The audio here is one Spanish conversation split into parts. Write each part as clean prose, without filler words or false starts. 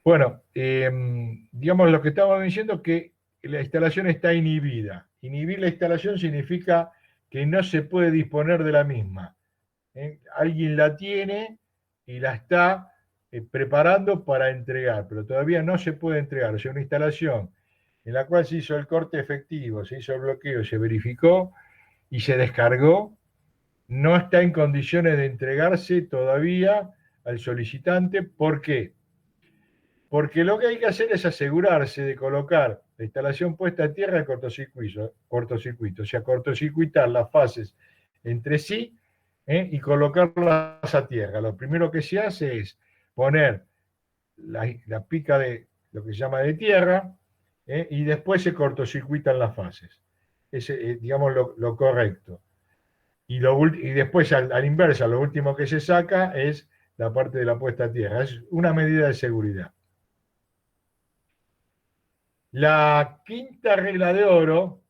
Bueno, digamos lo que estábamos diciendo que la instalación está inhibida. Inhibir la instalación significa que no se puede disponer de la misma. Alguien la tiene y la está preparando para entregar, pero todavía no se puede entregar. O sea, una instalación en la cual se hizo el corte efectivo, se hizo el bloqueo, se verificó y se descargó, no está en condiciones de entregarse todavía al solicitante. ¿Por qué? Porque lo que hay que hacer es asegurarse de colocar la instalación puesta a tierra en cortocircuito, o sea, cortocircuitar las fases entre sí, y colocarlas a tierra. Lo primero que se hace es poner la pica de lo que se llama de tierra, y después se cortocircuitan las fases. Es, digamos, lo correcto. Y después, al inversa, lo último que se saca es la parte de la puesta a tierra. Es una medida de seguridad. La quinta regla de oro,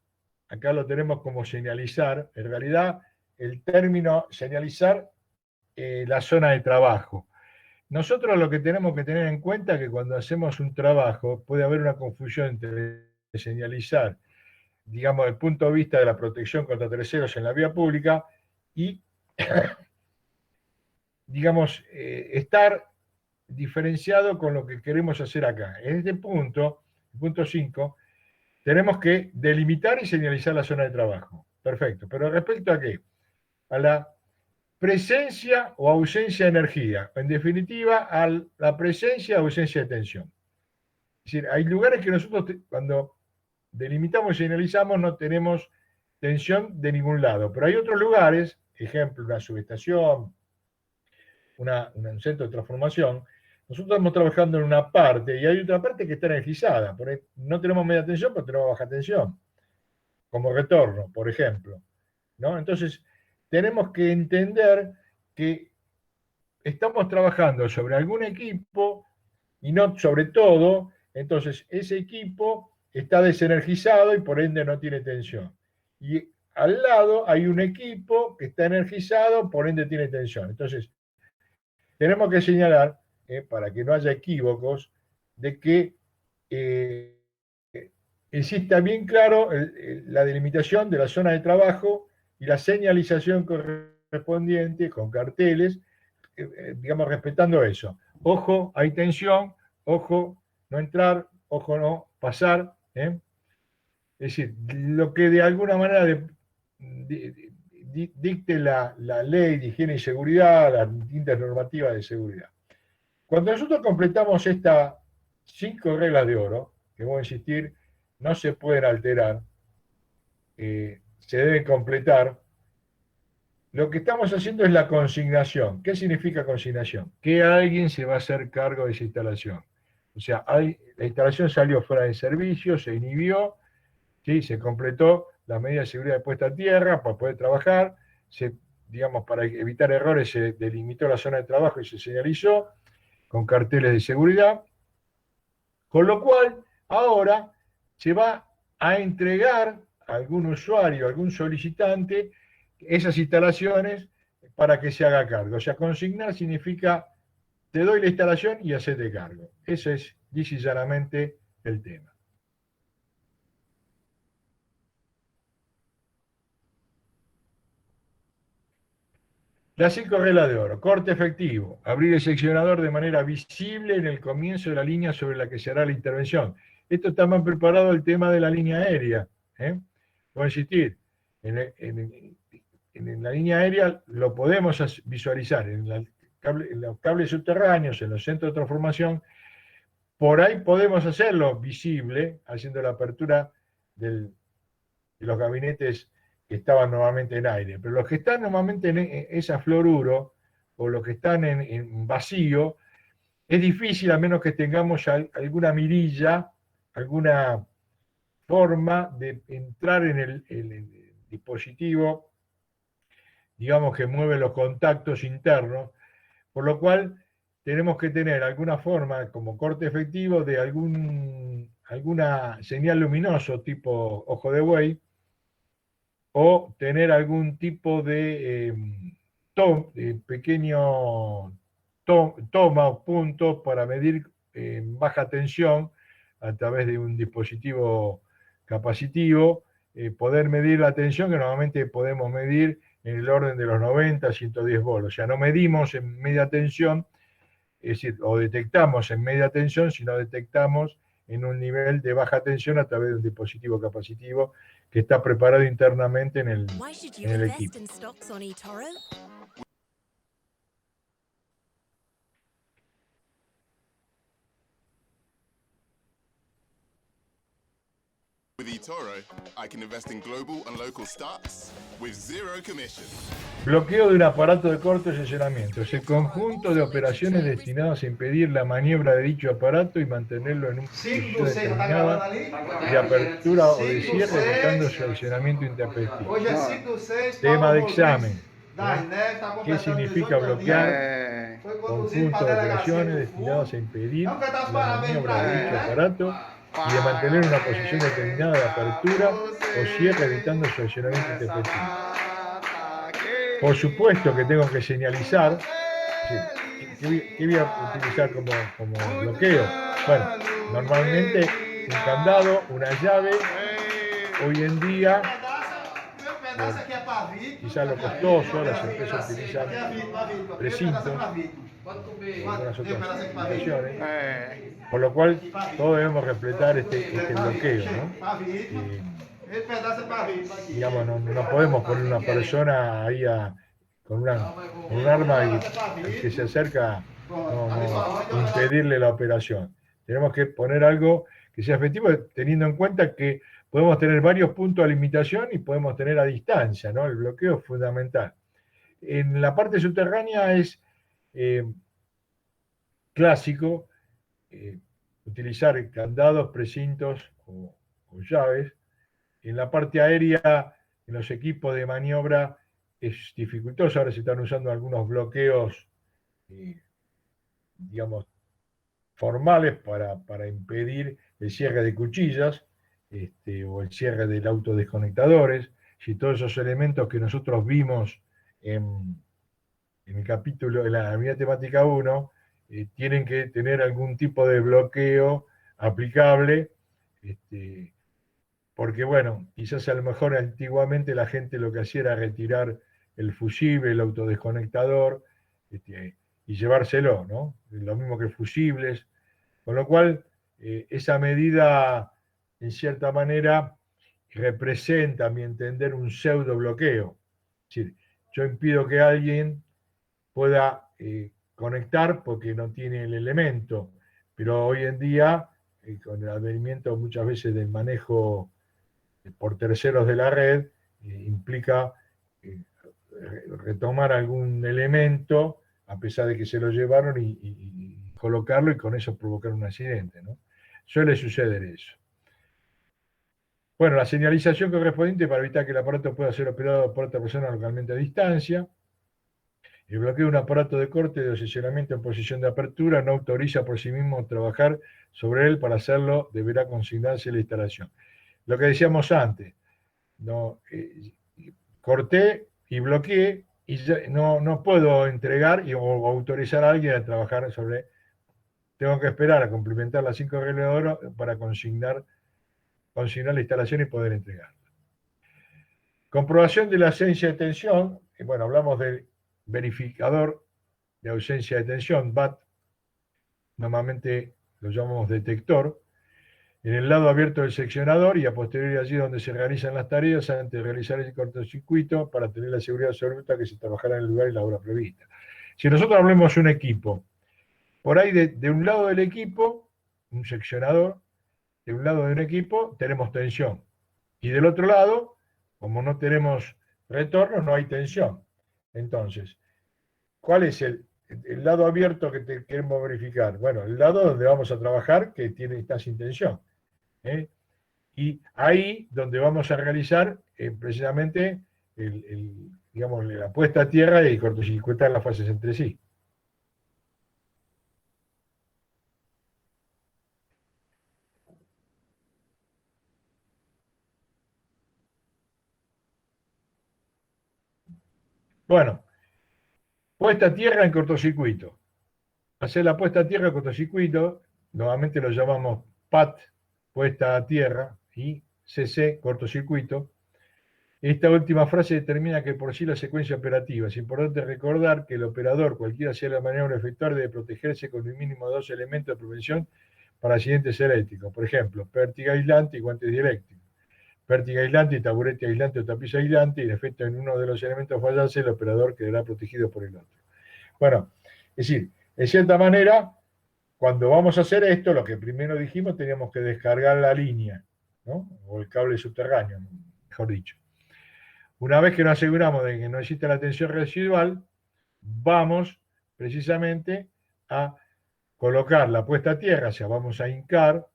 acá lo tenemos como señalizar, en realidad el término señalizar, la zona de trabajo. Nosotros lo que tenemos que tener en cuenta es que cuando hacemos un trabajo puede haber una confusión entre señalizar, digamos, desde el punto de vista de la protección contra terceros en la vía pública y, digamos, estar diferenciado con lo que queremos hacer acá. En este punto, punto 5, tenemos que delimitar y señalizar la zona de trabajo. Perfecto. Pero respecto a qué? A la presencia o ausencia de energía. En definitiva, a la presencia o ausencia de tensión. Es decir, hay lugares que nosotros cuando delimitamos y señalizamos no tenemos tensión de ningún lado. Pero hay otros lugares, ejemplo, una subestación, un centro de transformación, nosotros estamos trabajando en una parte y hay otra parte que está energizada. Por ahí no tenemos media tensión, pero tenemos baja tensión, como retorno, por ejemplo, ¿no? Entonces, tenemos que entender que estamos trabajando sobre algún equipo y no sobre todo, entonces ese equipo está desenergizado y por ende no tiene tensión. Y al lado hay un equipo que está energizado, por ende tiene tensión. Entonces, tenemos que señalar, para que no haya equívocos, de que eh, exista bien claro la delimitación de la zona de trabajo y la señalización correspondiente con carteles, digamos, respetando eso. Ojo, hay tensión, ojo, no entrar, ojo, no pasar. Es decir, lo que de alguna manera dicte la ley de higiene y seguridad, las distintas normativas de seguridad. Cuando nosotros completamos estas 5 reglas de oro, que voy a insistir, no se pueden alterar, se deben completar, lo que estamos haciendo es la consignación. ¿Qué significa consignación? Que alguien se va a hacer cargo de esa instalación. O sea, la instalación salió fuera de servicio, se inhibió, ¿sí? Se completó la medida de seguridad de puesta a tierra para poder trabajar, digamos, para evitar errores se delimitó la zona de trabajo y se señalizó con carteles de seguridad, con lo cual ahora se va a entregar a algún usuario, a algún solicitante, esas instalaciones para que se haga cargo. O sea, consignar significa te doy la instalación y hacete cargo. Ese es, dice llanamente, el tema. Las 5 reglas de oro. Corte efectivo. Abrir el seccionador de manera visible en el comienzo de la línea sobre la que se hará la intervención. Esto está más preparado el tema de la línea aérea. Voy a insistir, en la línea aérea lo podemos visualizar en los cables subterráneos, en los centros de transformación. Por ahí podemos hacerlo visible, haciendo la apertura de los gabinetes que estaban normalmente en aire. Pero los que están normalmente en esa fluoruro o los que están en vacío, es difícil a menos que tengamos alguna mirilla, alguna forma de entrar en el dispositivo, digamos, que mueve los contactos internos, por lo cual tenemos que tener alguna forma como corte efectivo de alguna señal luminoso tipo ojo de buey, o tener algún tipo de pequeño toma o punto para medir en baja tensión a través de un dispositivo capacitivo, poder medir la tensión que normalmente podemos medir en el orden de los 90 a 110 volts. O sea, no medimos en media tensión, es decir, o detectamos en media tensión, sino detectamos en un nivel de baja tensión a través de un dispositivo capacitivo que está preparado internamente en el equipo. With eToro, I can invest in global and local stocks with zero commission. Bloqueo de un aparato de corto sesionamiento. Es el conjunto de operaciones destinadas a impedir la maniobra de dicho aparato y mantenerlo en una posición determinada de apertura o de cierre, evitando su accionamiento intempestivo. Hoje é 5 do 6, Tema de Paulo examen. Das Neves está ¿Qué completando significa 18 bloquear? aninhos. Foi conduzido Conjunto para de a delegacia operaciones do destinadas a Fundo. impedir Vamos cantar os la parabéns maniobra para de ele, dicho né? aparato y de mantener una posición determinada de apertura o cierre, evitando su accionamiento intempestivo. Por supuesto que tengo que señalizar. ¿Qué voy a utilizar como bloqueo? Bueno, normalmente un candado, una llave. Hoy en día, quizás lo costoso, las empresas utilizan precintos, algunas otras aplicaciones, por lo cual todos debemos respetar este bloqueo, ¿no? Digamos, no podemos poner una persona ahí con un arma y al que se acerca impedirle la operación. Tenemos que poner algo que sea efectivo, teniendo en cuenta que podemos tener varios puntos de limitación y podemos tener a distancia, ¿no? El bloqueo es fundamental. En la parte subterránea es clásico utilizar candados, precintos o llaves. En la parte aérea, en los equipos de maniobra, es dificultoso. Ahora se están usando algunos bloqueos, digamos, formales para impedir el cierre de cuchillas o el cierre de autodesconectadores. Si todos esos elementos que nosotros vimos en el capítulo, en la unidad temática 1, tienen que tener algún tipo de bloqueo aplicable, porque bueno, quizás a lo mejor antiguamente la gente lo que hacía era retirar el fusible, el autodesconectador, y llevárselo, ¿no? Lo mismo que fusibles, con lo cual esa medida, en cierta manera, representa, a mi entender, un pseudo bloqueo. Es decir, yo impido que alguien pueda conectar porque no tiene el elemento, pero hoy en día, con el advenimiento muchas veces del manejo por terceros de la red, implica retomar algún elemento, a pesar de que se lo llevaron, y colocarlo y con eso provocar un accidente, ¿no? Suele suceder eso. Bueno, la señalización correspondiente para evitar que el aparato pueda ser operado por otra persona localmente a distancia. El bloqueo de un aparato de corte de posicionamiento en posición de apertura no autoriza por sí mismo trabajar sobre él. Para hacerlo deberá consignarse la instalación. Lo que decíamos antes, no, corté y bloqueé y no puedo entregar o autorizar a alguien a trabajar sobre. Tengo que esperar a complementar las 5 reglas de oro para consignar la instalación y poder entregarla. Comprobación de la ausencia de tensión. Bueno, hablamos del verificador de ausencia de tensión, BAT. Normalmente lo llamamos detector. En el lado abierto del seccionador y a posteriori allí donde se realizan las tareas antes de realizar el cortocircuito para tener la seguridad absoluta que se trabajará en el lugar y la hora prevista. Si nosotros hablemos un equipo, por ahí de un lado del equipo, un seccionador, de un lado de un equipo tenemos tensión y del otro lado, como no tenemos retorno, no hay tensión. Entonces, ¿cuál es el lado abierto que queremos verificar? Bueno, el lado donde vamos a trabajar que está sin tensión. Y ahí donde vamos a realizar precisamente digamos, la puesta a tierra y cortocircuitar las fases entre sí. Bueno, puesta a tierra en cortocircuito. Hacer la puesta a tierra en cortocircuito, nuevamente lo llamamos PAT, puesta a tierra, y CC, cortocircuito. Esta última frase determina que por sí la secuencia operativa. Es importante recordar que el operador, cualquiera sea la manera de efectuar, debe protegerse con un mínimo de 2 elementos de prevención para accidentes eléctricos. Por ejemplo, pértiga aislante y guantes dieléctricos. Pértiga aislante y taburete aislante o tapiz aislante, y en efecto en uno de los elementos fallase, el operador quedará protegido por el otro. Bueno, es decir, en cierta manera, cuando vamos a hacer esto, lo que primero dijimos, teníamos que descargar la línea, ¿no? O el cable subterráneo, mejor dicho. Una vez que nos aseguramos de que no existe la tensión residual, vamos precisamente a colocar la puesta a tierra, o sea, vamos a hincar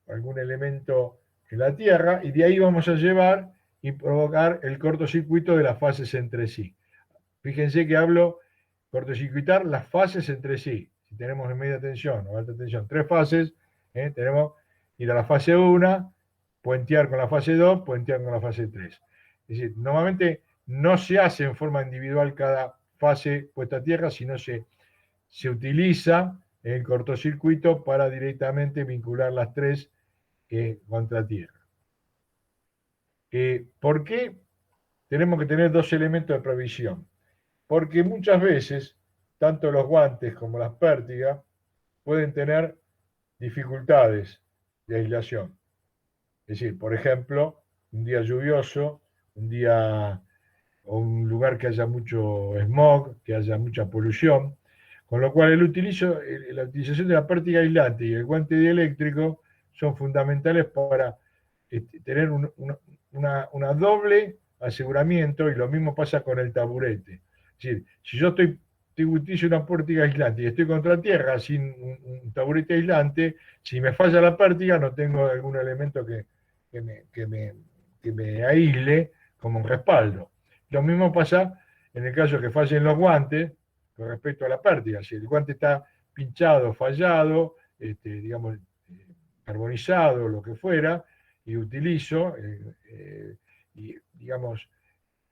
algún elemento en la tierra, y de ahí vamos a llevar y provocar el cortocircuito de las fases entre sí. Fíjense que hablo cortocircuitar las fases entre sí. Si tenemos en media tensión o alta tensión 3 fases, tenemos ir a la fase 1, puentear con la fase 2, puentear con la fase 3. Es decir, normalmente no se hace en forma individual cada fase puesta a tierra, sino se utiliza el cortocircuito para directamente vincular las 3 contra tierra. ¿Por qué tenemos que tener 2 elementos de provisión? Porque muchas veces, tanto los guantes como las pértigas pueden tener dificultades de aislación. Es decir, por ejemplo, un día lluvioso, un día o un lugar que haya mucho smog, que haya mucha polución, con lo cual la utilización de la pértiga aislante y el guante dieléctrico son fundamentales para tener una doble aseguramiento, y lo mismo pasa con el taburete. Es decir, si yo utilizo una pértiga aislante y estoy contra tierra sin un taburete aislante, si me falla la pértiga no tengo algún elemento que me aísle como un respaldo. Lo mismo pasa en el caso que fallen los guantes con respecto a la pértiga. Si el guante está pinchado, fallado, digamos, carbonizado, lo que fuera, y utilizo, y digamos,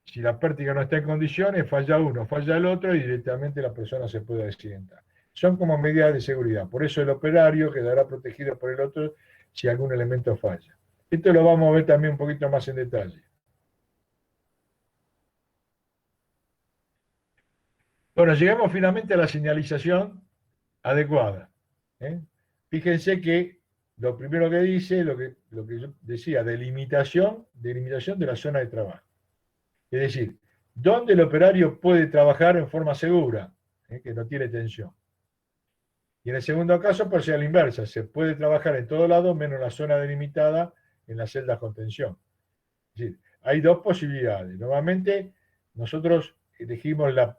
si la pértiga no está en condiciones, falla uno, falla el otro, y directamente la persona se puede accidentar. Son como medidas de seguridad. Por eso el operario quedará protegido por el otro si algún elemento falla. Esto lo vamos a ver también un poquito más en detalle. Bueno, llegamos finalmente a la señalización adecuada. Fíjense que lo primero que dice, lo que yo decía, delimitación de la zona de trabajo. Es decir, dónde el operario puede trabajar en forma segura, que no tiene tensión. Y en el segundo caso, por ser a la inversa, se puede trabajar en todo lado menos en la zona delimitada en las celdas con tensión. Es decir, hay 2 posibilidades. Normalmente nosotros elegimos la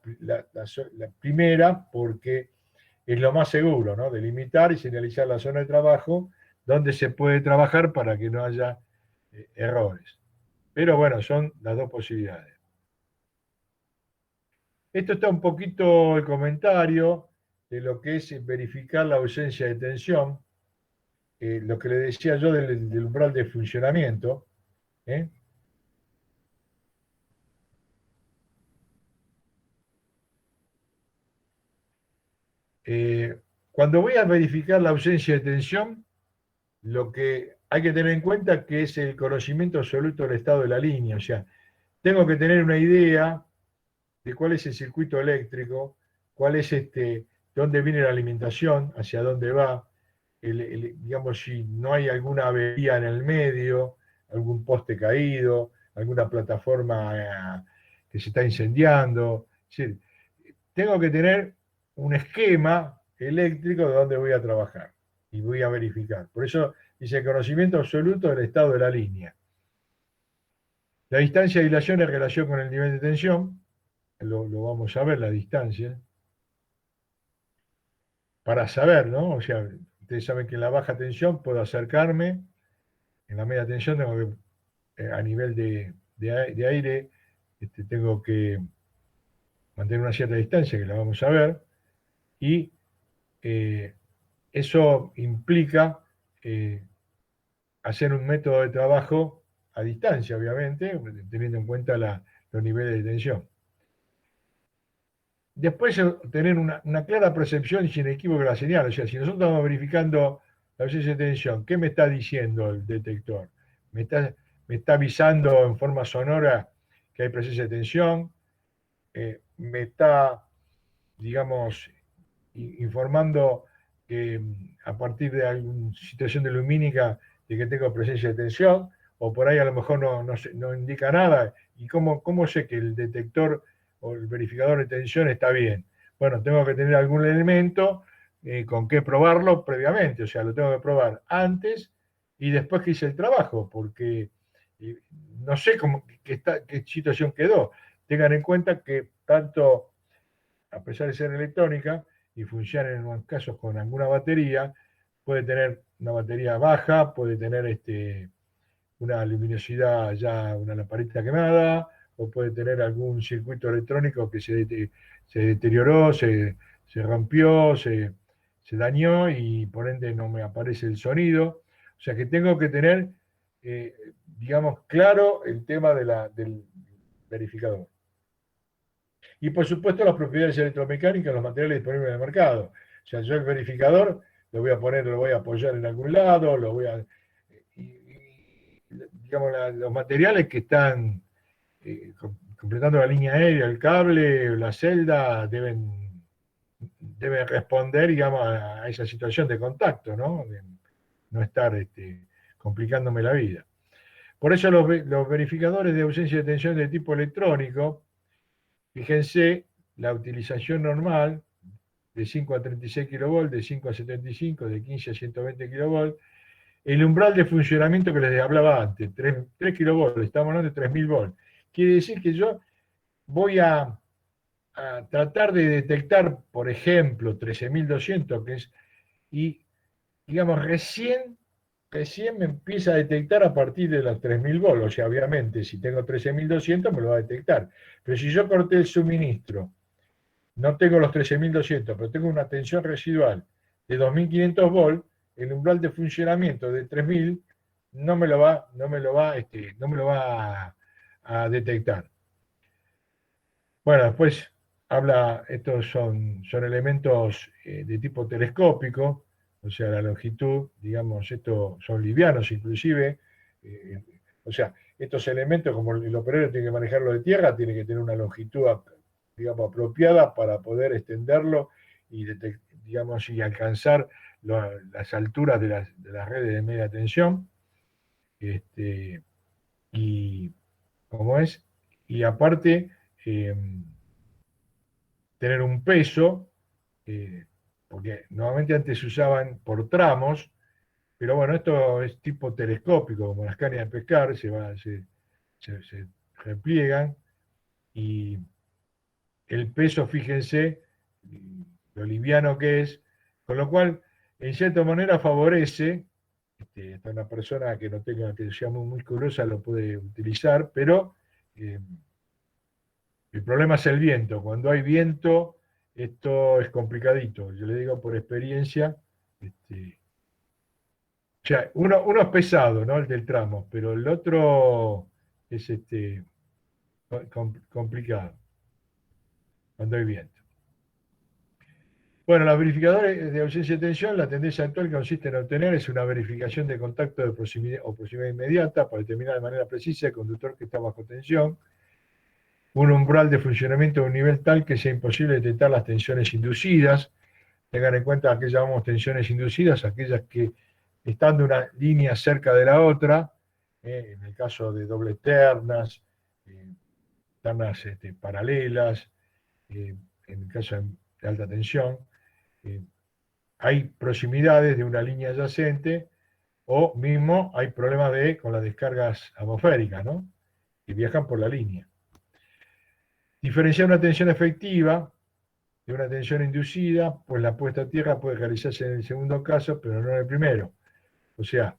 primera porque es lo más seguro, ¿no? Delimitar y señalizar la zona de trabajo donde se puede trabajar para que no haya errores. Pero bueno, son las 2 posibilidades. Esto está un poquito el comentario de lo que es verificar la ausencia de tensión, lo que le decía yo del umbral de funcionamiento. Cuando voy a verificar la ausencia de tensión, lo que hay que tener en cuenta que es el conocimiento absoluto del estado de la línea. O sea, tengo que tener una idea de cuál es el circuito eléctrico, cuál es dónde viene la alimentación, hacia dónde va, digamos, si no hay alguna avería en el medio, algún poste caído, alguna plataforma que se está incendiando. Es decir, tengo que tener un esquema eléctrico de dónde voy a trabajar y voy a verificar. Por eso dice conocimiento absoluto del estado de la línea. La distancia de aislación en relación con el nivel de tensión, lo vamos a ver, la distancia, para saber, ¿no? O sea, ustedes saben que en la baja tensión puedo acercarme, en la media tensión tengo que, a nivel de aire, tengo que mantener una cierta distancia, que la vamos a ver, y eso implica hacer un método de trabajo a distancia, obviamente, teniendo en cuenta los niveles de tensión. después tener una clara percepción y inequívoca de la señal. O sea, si nosotros estamos verificando la ausencia de tensión, ¿qué me está diciendo el detector? Me está avisando en forma sonora que hay presencia de tensión, me está, digamos, informando que a partir de alguna situación de lumínica de que tengo presencia de tensión, o por ahí a lo mejor no indica nada. ¿Y cómo sé que el detector o el verificador de tensión está bien? Bueno, tengo que tener algún elemento con que probarlo previamente, o sea, lo tengo que probar antes y después que hice el trabajo, porque eh, no sé qué situación quedó. Tengan en cuenta que tanto, a pesar de ser electrónica y funciona en algunos casos con alguna batería, puede tener una batería baja, puede tener una luminosidad ya, una lamparita quemada, o puede tener algún circuito electrónico que se deterioró, se rompió, se dañó y por ende no me aparece el sonido. O sea que tengo que tener, digamos, claro el tema del verificador. Y por supuesto las propiedades electromecánicas, los materiales disponibles en el mercado. O sea, yo el verificador lo voy a poner, lo voy a apoyar en algún lado, lo voy a... digamos, los materiales que están completando la línea aérea, el cable, la celda, deben responder, digamos, a esa situación de contacto, ¿no? De no estar complicándome la vida. Por eso los verificadores de ausencia de tensión de tipo electrónico, fíjense, la utilización normal de 5 a 36 kV, de 5 a 75, de 15 a 120 kV, el umbral de funcionamiento que les hablaba antes, 3 kV, estamos hablando de 3000 volts. Quiere decir que yo voy a tratar de detectar, por ejemplo, 13200, y digamos, recién me empieza a detectar a partir de los 3000 volts. O sea, obviamente, si tengo 13200 me lo va a detectar. Pero si yo corté el suministro, no tengo los 13200, pero tengo una tensión residual de 2500 volts, el umbral de funcionamiento de 3000 no me lo va a detectar. Bueno, después estos son elementos de tipo telescópico, o sea, la longitud, digamos, estos son livianos inclusive, eh, o sea, estos elementos, como el operador tiene que manejarlo de tierra, tiene que tener una longitud, digamos, apropiada para poder extenderlo y, digamos, y alcanzar las alturas de las redes de media tensión. Y, ¿cómo es? Y aparte, tener un peso, porque normalmente antes se usaban por tramos, pero bueno, esto es tipo telescópico, como las cañas de pescar, se repliegan y el peso, fíjense, lo liviano que es, con lo cual, en cierta manera favorece, hasta una persona que no tenga, que sea muy curiosa lo puede utilizar, pero eh, el problema es el viento. Cuando hay viento, esto es complicadito. Yo le digo por experiencia, o sea, uno es pesado, ¿no? El del tramo, pero el otro es complicado cuando hay viento. Bueno, los verificadores de ausencia de tensión, la tendencia actual consiste en obtener es una verificación de contacto de proximidad o proximidad inmediata para determinar de manera precisa el conductor que está bajo tensión, un umbral de funcionamiento de un nivel tal que sea imposible detectar las tensiones inducidas. Tengan en cuenta que llamamos tensiones inducidas, aquellas que estando una línea cerca de la otra, en el caso de dobles ternas, ternas paralelas, en el caso de alta tensión, eh, hay proximidades de una línea adyacente o mismo hay problemas con las descargas atmosféricas, ¿no? Que viajan por la línea. Diferenciar una tensión efectiva de una tensión inducida, pues la puesta a tierra puede realizarse en el segundo caso, pero no en el primero. O sea,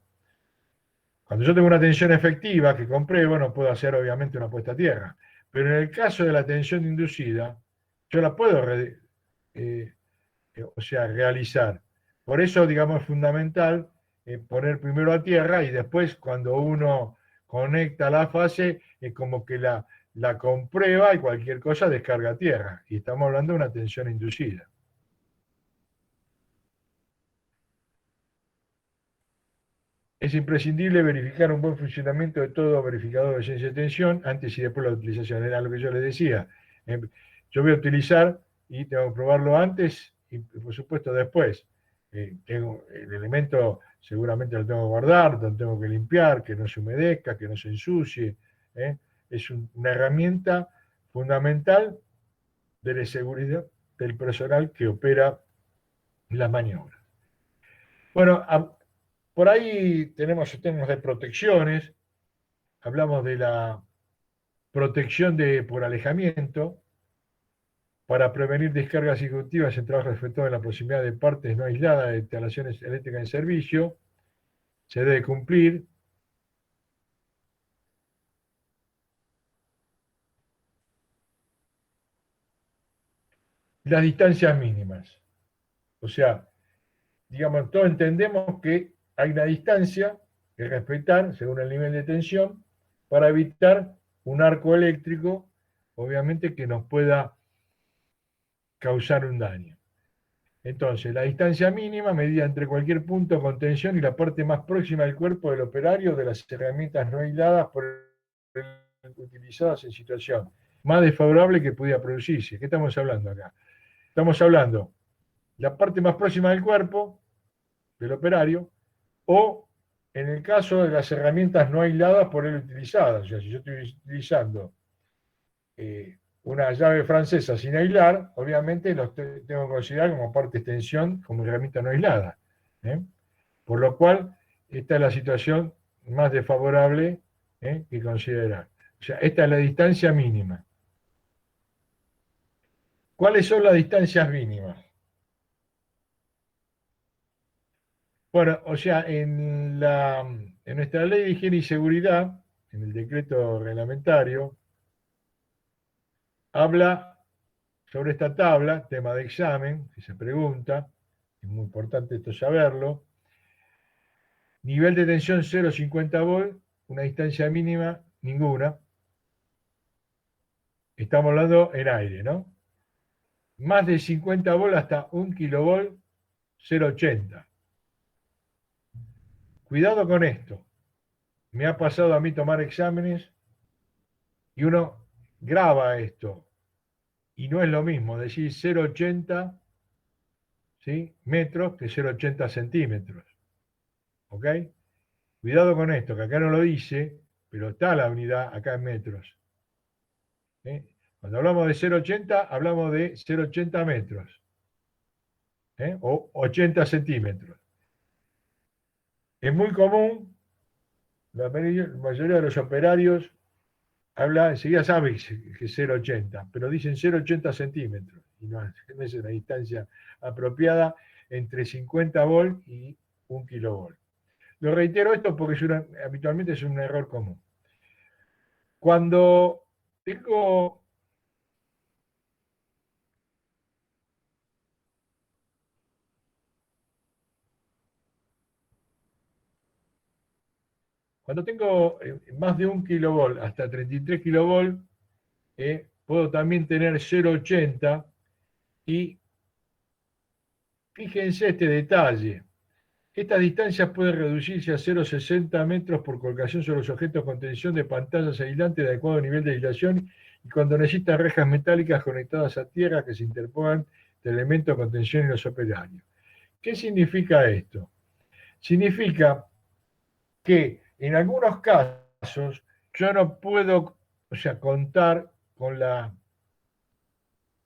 cuando yo tengo una tensión efectiva que compruebo, no puedo hacer obviamente una puesta a tierra. Pero en el caso de la tensión inducida, yo la puedo o sea, realizar. Por eso, digamos, es fundamental poner primero a tierra y después cuando uno conecta la fase, es como que la comprueba y cualquier cosa descarga a tierra. Y estamos hablando de una tensión inducida. Es imprescindible verificar un buen funcionamiento de todo verificador de esencia de tensión antes y después de la utilización. Era lo que yo les decía. Yo voy a utilizar y tengo que probarlo antes y por supuesto después. Tengo el elemento, seguramente lo tengo que guardar, lo tengo que limpiar, que no se humedezca, que no se ensucie. Es una herramienta fundamental de la seguridad del personal que opera las maniobras. Bueno, por ahí tenemos temas de protecciones, hablamos de la protección por alejamiento, para prevenir descargas ejecutivas en trabajos efectuados en la proximidad de partes no aisladas de instalaciones eléctricas en servicio, se debe cumplir. Las distancias mínimas. O sea, digamos, todos entendemos que hay una distancia que respetar según el nivel de tensión para evitar un arco eléctrico, obviamente, que nos pueda causar un daño. Entonces, la distancia mínima medida entre cualquier punto con tensión y la parte más próxima del cuerpo del operario de las herramientas no aisladas por el utilizadas en situación más desfavorable que pudiera producirse. ¿Qué estamos hablando acá? Estamos hablando la parte más próxima del cuerpo del operario o en el caso de las herramientas no aisladas por él utilizadas. O sea, si yo estoy utilizando una llave francesa sin aislar, obviamente los tengo que considerar como parte de extensión, como herramienta no aislada. Por lo cual, esta es la situación más desfavorable que considerar. O sea, esta es la distancia mínima. ¿Cuáles son las distancias mínimas? Bueno, o sea, en nuestra ley de higiene y seguridad, en el decreto reglamentario, habla sobre esta tabla, tema de examen, que se pregunta, es muy importante esto saberlo. Nivel de tensión 0,50 volt, una distancia mínima, ninguna. Estamos hablando en aire, ¿no? Más de 50 volt hasta 1 kilovolt, 0,80. Cuidado con esto. Me ha pasado a mí tomar exámenes y uno graba esto. Y no es lo mismo decir 0,80, ¿sí?, metros que 0,80 centímetros. ¿Ok? Cuidado con esto, que acá no lo dice, pero está la unidad acá en metros. Cuando hablamos de 0,80, hablamos de 0,80 metros. O 80 centímetros. Es muy común, la mayoría de los operarios habla, enseguida sabe que es 0,80, pero dicen 0,80 centímetros. Y no es una distancia apropiada entre 50 volt y 1 kilovolt. Lo reitero esto porque habitualmente es un error común. Cuando tengo más de 1 kilovolt hasta 33 kilovolt, puedo también tener 0,80 y fíjense este detalle. Estas distancias pueden reducirse a 0,60 metros por colocación sobre los objetos con tensión de pantallas aislantes de adecuado nivel de aislación y cuando necesitan rejas metálicas conectadas a tierra que se interpongan de elementos con tensión en los operarios. ¿Qué significa esto? Significa que en algunos casos yo no puedo, o sea, contar con la,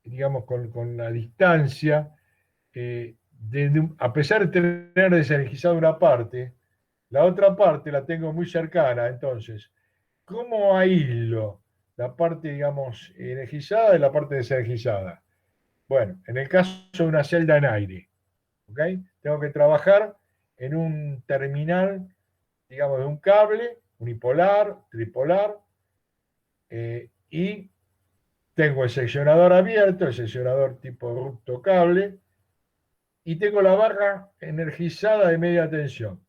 digamos, con la distancia, a pesar de tener desenergizada una parte, la otra parte la tengo muy cercana. Entonces, ¿cómo aíslo la parte, digamos, energizada de la parte desenergizada? Bueno, en el caso de una celda en aire, ¿ok? Tengo que trabajar en un terminal, digamos, de un cable, unipolar, tripolar, y tengo el seccionador abierto, el seccionador tipo ducto cable, y tengo la barra energizada de media tensión,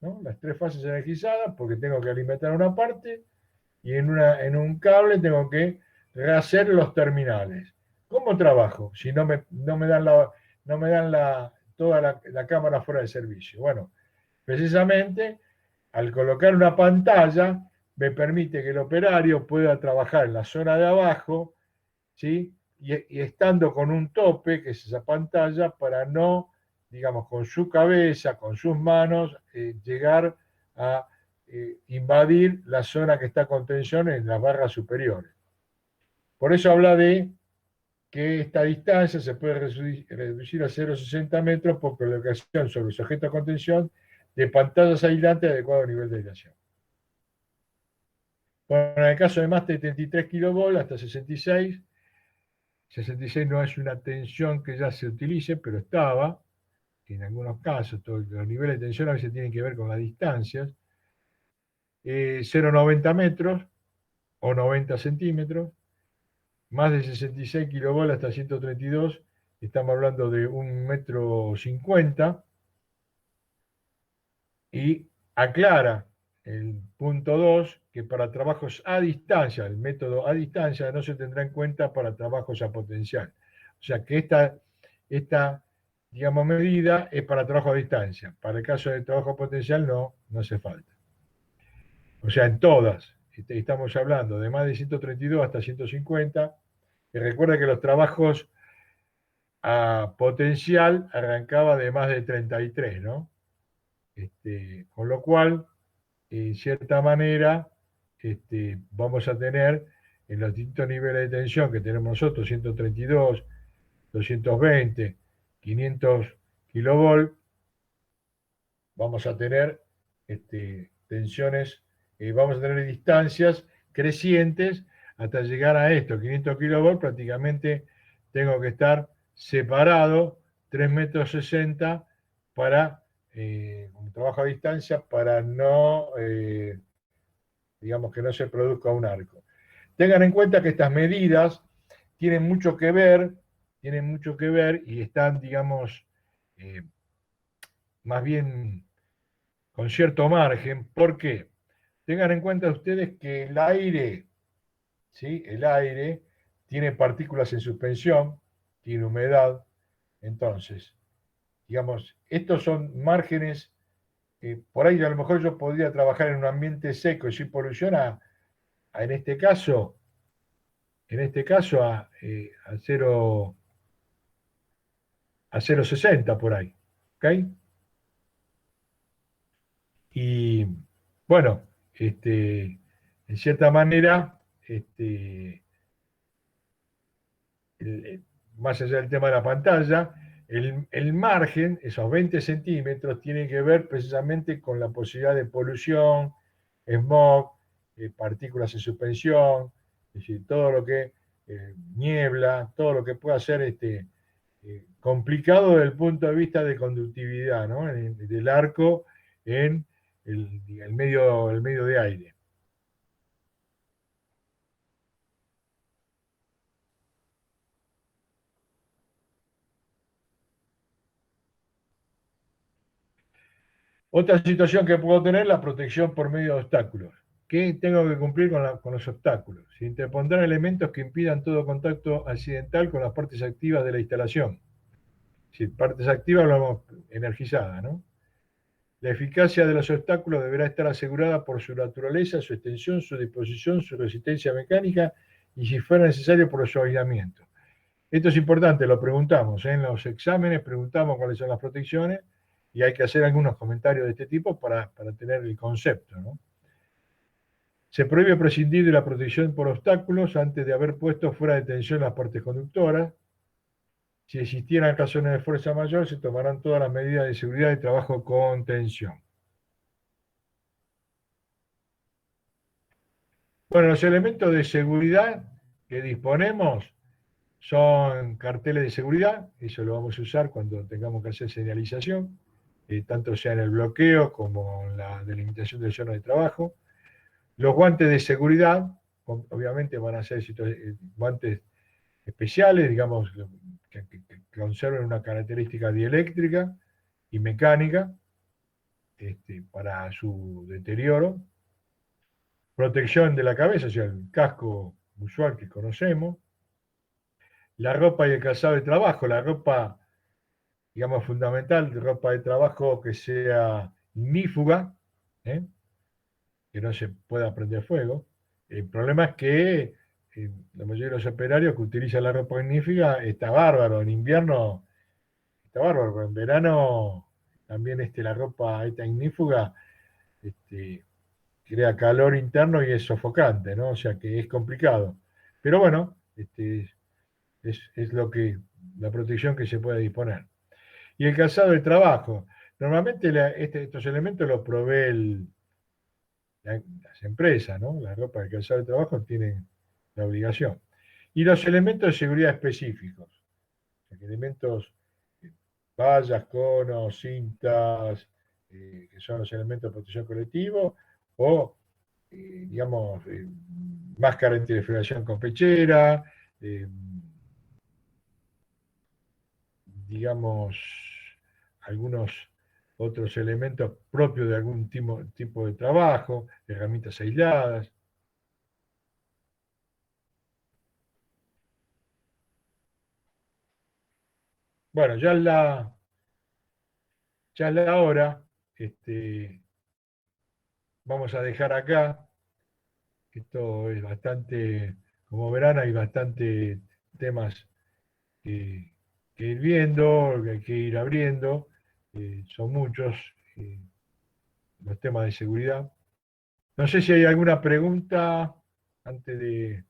¿no? Las tres fases energizadas, porque tengo que alimentar una parte, y en un cable tengo que rehacer los terminales. ¿Cómo trabajo si no me dan, toda la cámara fuera de servicio? Bueno, precisamente al colocar una pantalla me permite que el operario pueda trabajar en la zona de abajo, ¿sí? Y estando con un tope, que es esa pantalla, para no, digamos, con su cabeza, con sus manos, llegar a invadir la zona que está con tensión en las barras superiores. Por eso habla de que esta distancia se puede reducir a 0,60 metros por colocación sobre el sujeto de contención de pantallas aislantes de adecuado nivel de aislación. Bueno, en el caso de más de 73 kV hasta 66, 66 no es una tensión que ya se utilice, pero estaba, en algunos casos, todos los niveles de tensión a veces tienen que ver con las distancias, 0,90 metros o 90 centímetros, más de 66 kV hasta 132, estamos hablando de 1,50 m, y aclara el punto 2 que para trabajos a distancia, el método a distancia no se tendrá en cuenta para trabajos a potencial. O sea que esta digamos, medida es para trabajo a distancia. Para el caso de trabajo potencial no hace falta. O sea, en todas. Estamos hablando de más de 132 hasta 150. Y recuerda que los trabajos a potencial arrancaba de más de 33, ¿no? Con lo cual, en cierta manera, vamos a tener en los distintos niveles de tensión que tenemos nosotros, 132, 220, 500 kilovolt, vamos a tener tensiones, vamos a tener distancias crecientes hasta llegar a esto, 500 kilovolt, prácticamente tengo que estar separado 3,60 m para un trabajo a distancia para no, digamos, que no se produzca un arco. Tengan en cuenta que estas medidas tienen mucho que ver y están, digamos, más bien con cierto margen. ¿Por qué? Tengan en cuenta ustedes que el aire, ¿sí? El aire tiene partículas en suspensión, tiene humedad, entonces, digamos, estos son márgenes, por ahí a lo mejor yo podría trabajar en un ambiente seco y sin polución en este caso a 0,60 por ahí. ¿Ok? Y bueno, en cierta manera, más allá del tema de la pantalla, el margen, esos 20 centímetros, tiene que ver precisamente con la posibilidad de polución, smog, partículas en suspensión, es decir, todo lo que niebla, todo lo que pueda ser complicado desde el punto de vista de conductividad, ¿no? Del arco en el medio de aire. Otra situación que puedo tener, la protección por medio de obstáculos. ¿Qué tengo que cumplir con los obstáculos? Se interpondrán elementos que impidan todo contacto accidental con las partes activas de la instalación. Si partes activas hablamos energizadas, ¿no? La eficacia de los obstáculos deberá estar asegurada por su naturaleza, su extensión, su disposición, su resistencia mecánica y, si fuera necesario, por su aislamiento. Esto es importante, lo preguntamos, ¿eh? En los exámenes preguntamos cuáles son las protecciones y hay que hacer algunos comentarios de este tipo para tener el concepto, ¿no? Se prohíbe prescindir de la protección por obstáculos antes de haber puesto fuera de tensión las partes conductoras. Si existieran razones de fuerza mayor, se tomarán todas las medidas de seguridad y trabajo con tensión. Bueno, los elementos de seguridad que disponemos son carteles de seguridad, eso lo vamos a usar cuando tengamos que hacer señalización, tanto sea en el bloqueo como en la delimitación de zonas de trabajo. Los guantes de seguridad, obviamente van a ser guantes especiales, digamos, que conserven una característica dieléctrica y mecánica para su deterioro. protección de la cabeza, o sea, el casco usual que conocemos, la ropa y el calzado de trabajo, la ropa, digamos, fundamental, ropa de trabajo que sea ignífuga, ¿eh? Que no se pueda prender fuego. El problema es que la mayoría de los operarios que utilizan la ropa ignífuga está bárbaro, en invierno está bárbaro, pero en verano también la ropa esta ignífuga este, crea calor interno y es sofocante, ¿no? O sea que es complicado. Pero bueno, es la protección que se puede disponer. Y el calzado de trabajo. Normalmente estos elementos los provee las empresas, ¿no? La ropa de calzado de trabajo tienen la obligación. Y los elementos de seguridad específicos. O sea, elementos, vallas, conos, cintas, que son los elementos de protección colectivo, o, digamos, máscara antirrefrigeración con pechera, digamos, algunos otros elementos propios de algún tipo de trabajo, herramientas aisladas. Bueno, ya es la hora, vamos a dejar acá. Esto es bastante, como verán, hay bastante temas que, que ir viendo, que hay que ir abriendo. Son muchos los temas de seguridad. No sé si hay alguna pregunta antes de